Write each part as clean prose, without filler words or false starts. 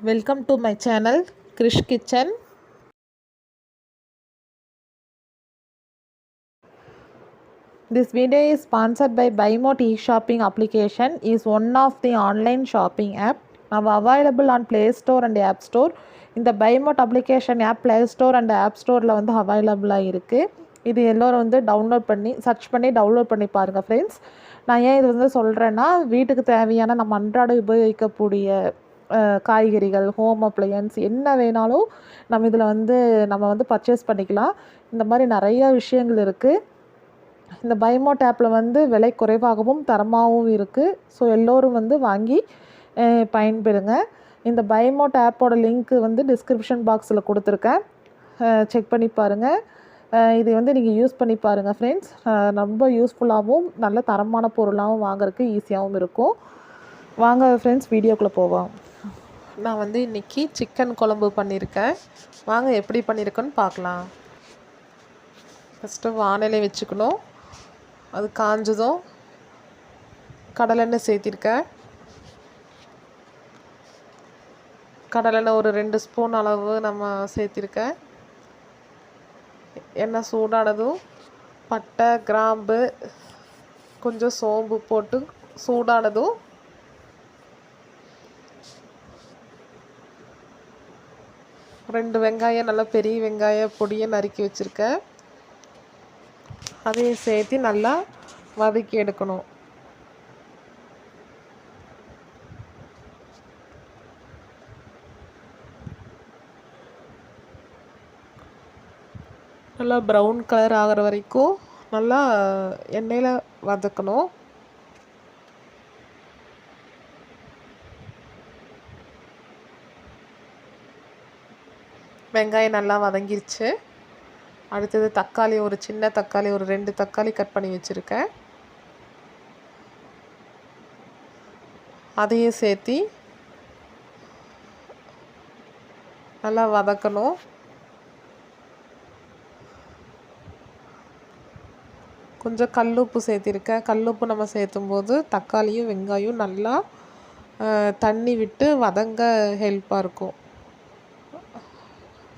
Welcome to my channel Krish Kitchen. This video is sponsored by BuyMote e-shopping application. Is one of the online shopping app now available on Play Store and App Store. இந்த BuyMote application app Play Store and App Storeல வந்து அவைலபிளாக இருக்குது. இது எல்லோரும் வந்து search பண்ணி download பண்ணி பாருங்கள் ஃப்ரெண்ட்ஸ். நான் ஏன் இது வந்து சொல்கிறேன்னா, வீட்டுக்கு தேவையான நம்ம அன்றாட உபயோகிக்கக்கூடிய காய்கறிகள், ஹோம் அப்ளையன்ஸ் என்ன வேணாலும் நம்ம வந்து பர்ச்சேஸ் பண்ணிக்கலாம். இந்த மாதிரி நிறைய விஷயங்கள் இருக்குது. இந்த BuyMote ஆப்பில் வந்து விலை குறைவாகவும் தரமாகவும் இருக்குது. ஸோ எல்லோரும் வந்து வாங்கி பயன்பெறுங்க. இந்த BuyMote ஆப்போட லிங்க்கு வந்து டிஸ்கிரிப்ஷன் பாக்ஸில் கொடுத்துருக்கேன். செக் பண்ணி பாருங்கள். இது வந்து நீங்கள் யூஸ் பண்ணி பாருங்கள் ஃப்ரெண்ட்ஸ். ரொம்ப யூஸ்ஃபுல்லாகவும் நல்ல தரமான பொருளாகவும் வாங்குறதுக்கு ஈஸியாகவும் இருக்கும். வாங்க ஃப்ரெண்ட்ஸ், வீடியோக்குள்ளே போவோம். நான் வந்து இன்றைக்கி சிக்கன் குழம்பு பண்ணியிருக்கேன். வாங்க எப்படி பண்ணியிருக்கேன்னு பார்க்கலாம். ஃபஸ்ட்டு வானிலை வச்சுக்கணும். அது காஞ்சதும் கடலெண்ணெய் சேர்த்திருக்கேன். கடலெண்ணெய் ஒரு 2 ஸ்பூன் அளவு நம்ம சேர்த்திருக்கேன். எண்ணெய் சூடானதும் பட்டை, கிராம்பு, கொஞ்சம் சோம்பு போட்டு சூடானதும் ரெண்டு வெங்காயம், நல்லா பெரிய வெங்காயம் பொடியை நறுக்கி வச்சுருக்கேன். அதையும் சேர்த்து நல்லா வதக்கி எடுக்கணும். நல்லா ப்ரௌன் கலர் ஆகிற வரைக்கும் நல்லா எண்ணெயில் வதக்கணும். வெங்காயம் நல்லா வதங்கிருச்சு. அடுத்தது தக்காளி, ஒரு சின்ன தக்காளி, ஒரு 2 தக்காளி கட் பண்ணி வச்சுருக்கேன். அதையும் சேர்த்தி நல்லா வதக்கணும். கொஞ்சம் கல்லுப்பு சேர்த்திருக்கேன். கல்லுப்பு நம்ம சேர்த்தும்போது தக்காளியும் வெங்காயம் நல்லா தண்ணி விட்டு வதங்க ஹெல்ப்பாக இருக்கும்.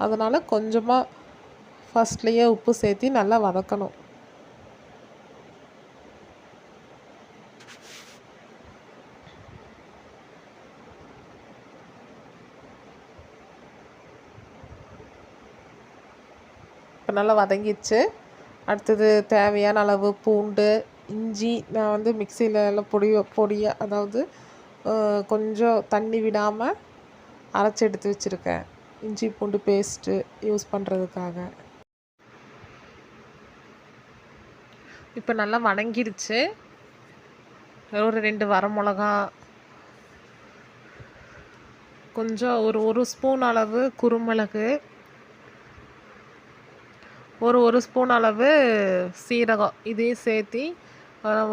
அதனால் கொஞ்சமாக ஃபஸ்ட்லேயே உப்பு சேர்த்தி நல்லா வதக்கணும். இப்போ நல்லா வதங்கிடுச்சு. அடுத்தது தேவையான அளவு பூண்டு, இஞ்சி நான் வந்து மிக்சியில் எல்லாம் பொடியாக அதாவது கொஞ்சம் தண்ணி விடாமல் அரைச்சி எடுத்து வச்சுருக்கேன். இஞ்சி பூண்டு பேஸ்ட்டு யூஸ் பண்ணுறதுக்காக. இப்போ நல்லா வதங்கிடுச்சு. ஒரு 2 வரமிளகா, கொஞ்சம் ஒரு ஸ்பூன் அளவு குருமிளகு, ஒரு ஸ்பூன் அளவு சீரகம், இதையும் சேர்த்தி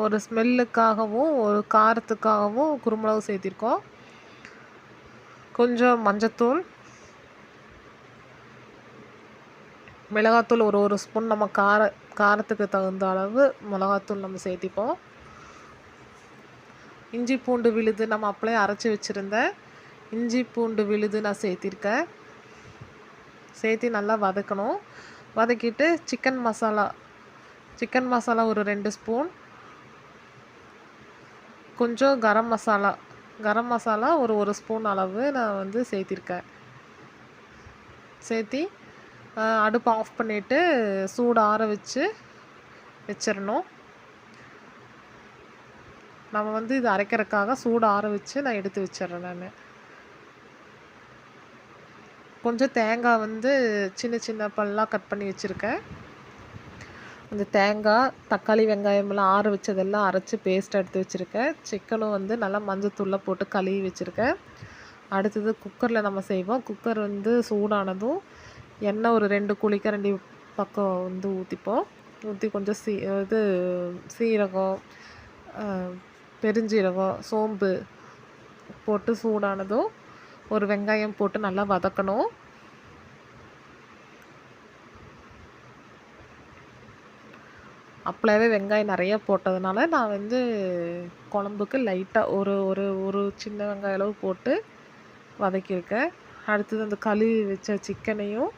ஒரு ஸ்மெல்லுக்காகவும் ஒரு காரத்துக்காகவும் குருமிளகு சேர்த்திருக்கோம். கொஞ்சம் மஞ்சத்தூள், மிளகாத்தூள் ஒரு ஸ்பூன், நம்ம காரத்துக்கு தகுந்த அளவு மிளகாத்தூள் நம்ம சேர்த்திப்போம். இஞ்சி பூண்டு விழுது நம்ம அப்படியே அரைச்சி வச்சுருந்த இஞ்சி பூண்டு விழுது நான் சேர்த்திருக்கேன். சேர்த்தி நல்லா வதக்கணும். வதக்கிட்டு சிக்கன் மசாலா ஒரு 2 ஸ்பூன், கொஞ்சம் கரம் மசாலா ஒரு ஸ்பூன் அளவு நான் வந்து சேர்த்திருக்கேன். சேர்த்தி அடுப்பு ஆஃப் பண்ணிவிட்டு சூடு ஆற வச்சிடணும். நம்ம வந்து இது அரைக்கிறதுக்காக சூடு ஆற வச்சு நான் எடுத்து வச்சிட்றேன். நான் கொஞ்சம் தேங்காய் வந்து சின்ன பல்லாக கட் பண்ணி வச்சுருக்கேன். அந்த தேங்காய், தக்காளி, வெங்காயமெல்லாம் ஆற வச்சதெல்லாம் அரைச்சி பேஸ்ட் எடுத்து வச்சுருக்கேன். சிக்கனும் வந்து நல்லா மஞ்சத்தூளில் போட்டு கழுவி வச்சுருக்கேன். அடுத்தது குக்கரில் நம்ம செய்வோம். குக்கர் வந்து சூடானதும் எண்ணெய் ஒரு 2 குழிக்கரண்டி பக்கம் வந்து ஊற்றி கொஞ்சம் சீரகம், பெருஞ்சீரகம், சோம்பு போட்டு சூடானதும் ஒரு வெங்காயம் போட்டு நல்லா வதக்கணும். அப்போவே வெங்காயம் நிறைய போட்டதுனால நான் வந்து குழம்புக்கு லைட்டாக ஒரு சின்ன வெங்காயம் அளவு போட்டு வதக்கியிருக்கேன். அடுத்தது அந்த கழுவி வச்ச சிக்கனையும்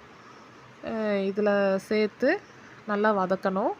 இதில் சேர்த்து நல்லா வதக்கணும்.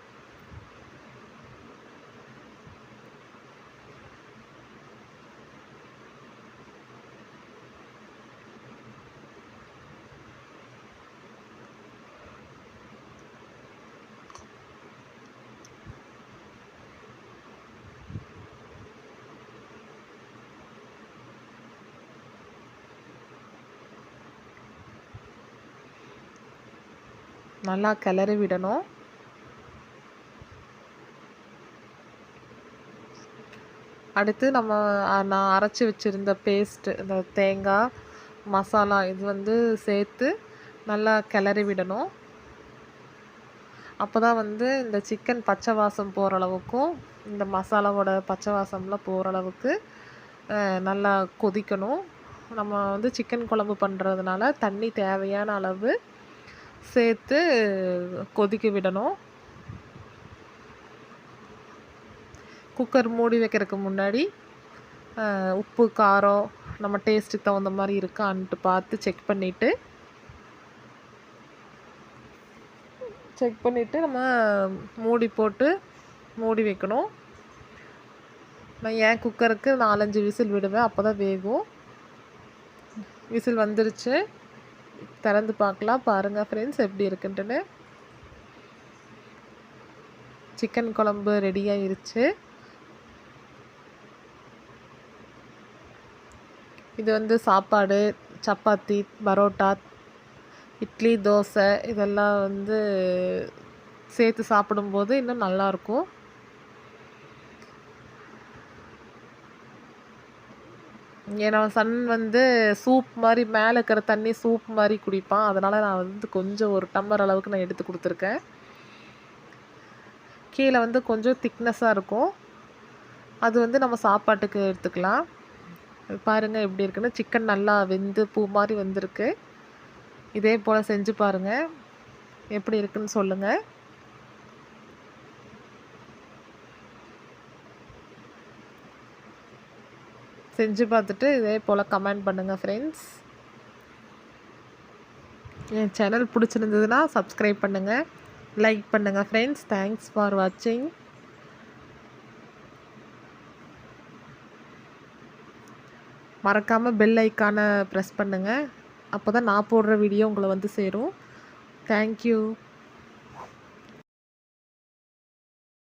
நல்லா கிளறி விடணும். அடுத்து நான் அரைச்சி வச்சுருந்த பேஸ்ட்டு, இந்த தேங்காய் மசாலா இது சேர்த்து நல்லா கிளறி விடணும். அப்போ தான் இந்த சிக்கன் பச்சை வாசம் போகிற அளவுக்கும் இந்த மசாலாவோட பச்சை வாசம்லாம் போகிற அளவுக்கு நல்லா கொதிக்கணும். நம்ம சிக்கன் குழம்பு பண்ணுறதுனால தண்ணி தேவையான அளவு சேர்த்து கொதிக்க விடணும். குக்கர் மூடி வைக்கிறதுக்கு முன்னாடி உப்பு காரம் நம்ம டேஸ்ட்டுக்கு தகுந்த மாதிரி இருக்கான்ட்டு பார்த்து செக் பண்ணிவிட்டு நம்ம மூடி போட்டு மூடி வைக்கணும். நான் ஏன் குக்கருக்கு 4-5 விசில் விடுவேன், அப்போ தான் வேகும். விசில் வந்துருச்சு, திறந்து பார்க்கலாம். பாருங்கள் ஃப்ரெண்ட்ஸ் எப்படி இருக்குன்ட்டுன்னு. சிக்கன் குழம்பு ரெடி ஆயிருச்சு. இது சாப்பாடு, சப்பாத்தி, பரோட்டா, இட்லி, தோசை இதெல்லாம் சேர்த்து சாப்பிடும்போது இன்னும் நல்லாயிருக்கும். ஏன்னா சன் சூப் மாதிரி மேலே இருக்கிற தண்ணி சூப் மாதிரி குடிப்பான். அதனால் நான் கொஞ்சம் ஒரு டம்ளர் அளவுக்கு நான் எடுத்து கொடுத்துருக்கேன். கீழே கொஞ்சம் திக்னஸாக இருக்கும். அது நம்ம சாப்பாட்டுக்கு எடுத்துக்கலாம். பாருங்கள் எப்படி இருக்குன்னு. சிக்கன் நல்லா வெந்து பூ மாதிரி வந்திருக்கு. இதே போல் செஞ்சு பாருங்கள், எப்படி இருக்குன்னு சொல்லுங்கள். செஞ்சு பார்த்துட்டு இதே போல் கமெண்ட் பண்ணுங்கள் ஃப்ரெண்ட்ஸ். என் சேனல் பிடிச்சிருந்ததுன்னா சப்ஸ்கிரைப் பண்ணுங்கள், லைக் பண்ணுங்கள் ஃப்ரெண்ட்ஸ். தேங்க்ஸ் ஃபார் வாட்சிங். மறக்காமல் பெல் ஐக்கானை ப்ரெஸ் பண்ணுங்கள். அப்போ தான் நான் போடுற வீடியோ உங்களை சேரும். தேங்க்யூ.